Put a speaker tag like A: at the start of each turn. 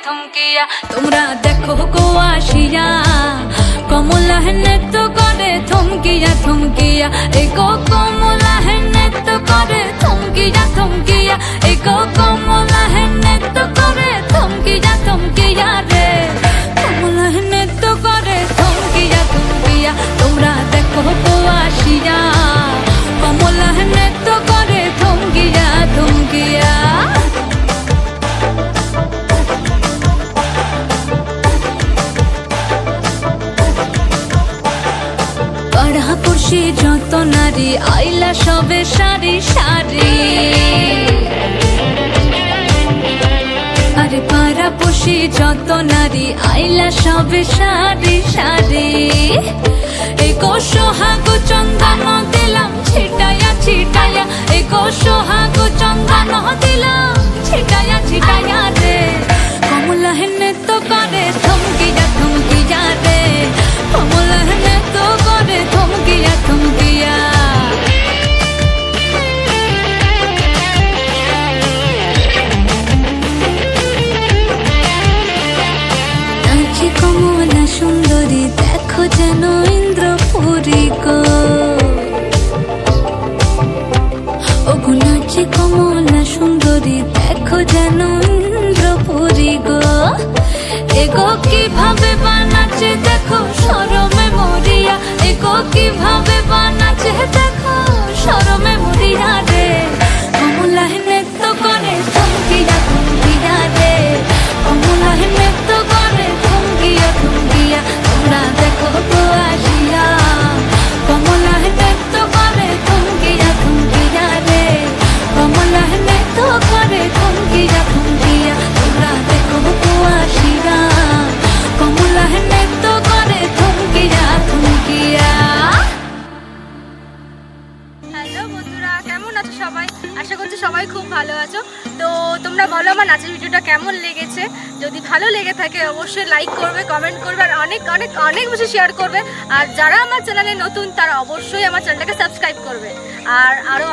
A: থমকিয়া তোমরা দেখো গো আসিয়া কমলা নৃত্য করে থমকিয়া থমকিয়া এই গো কমলা নৃত্য করে থমকিয়া থমকিয়া এই গো কমলা নৃত্য করে থমকিয়া থমকিয়া রে কমলা নৃত্য করে থমকিয়া থমকিয়া তোমরা দেখো গো আসিয়া কমলা নৃত্য করে থমকিয়া থমকিয়া পাড়াপড়শি যত নারী আইলা সবে সারি সারি আরে পাড়াপড়শি যত নারী আইলা সবে সারি সারি এই গো সোহাগ চন্দন দিলাম ছিটায়া ছিটায়া এই গো সোহাগ চন্দন দিলাম ছিটায়া ছিটায়া রে কমলা নৃত্য করে থমকিয়া থমকিয়া রে কমলা নৃত্য করে থমকিয়া থমকিয়া নাচে কমলা সুন্দরী দেখো যেন ইন্দ্রপুরী গো ওগো নাচে কমলা সুন্দরী দেখো যেন ইন্দ্রপুরী গো এগো কিভাবে বানাচ্ছে দেখো শরমে মরিয়া এগো কিভাবে বানাচ্ছে দেখো শরমে মরিয়া রে কমলা নৃত্য করে থমকিয়া থমকিয়া রে কমলা নৃত্য করে থমকিয়া থমকিয়া তোমরা দেখো গো আসিয়া কমলা নৃত্য করে থমকিয়া থমকিয়া রে কমলা নৃত্য করে থমকিয়া থমকিয়া তোমরা দেখো গো আসিয়া কমলা নৃত্য করে থমকিয়া থমকিয়া।
B: হ্যালো বন্ধুরা, কেমন আছো সবাই? আশা করছি সবাই খুব ভালো আছো। তো তোমরা বলো আমার নাচের ভিডিওটা কেমন লেগেছে। যদি ভালো লেগে থাকে অবশ্যই লাইক করবে, কমেন্ট করবে আর অনেক অনেক অনেক বেশি শেয়ার করবে। আর যারা আমার চ্যানেলে নতুন তারা অবশ্যই আমার চ্যানেলটাকে সাবস্ক্রাইব করবে। আর আরো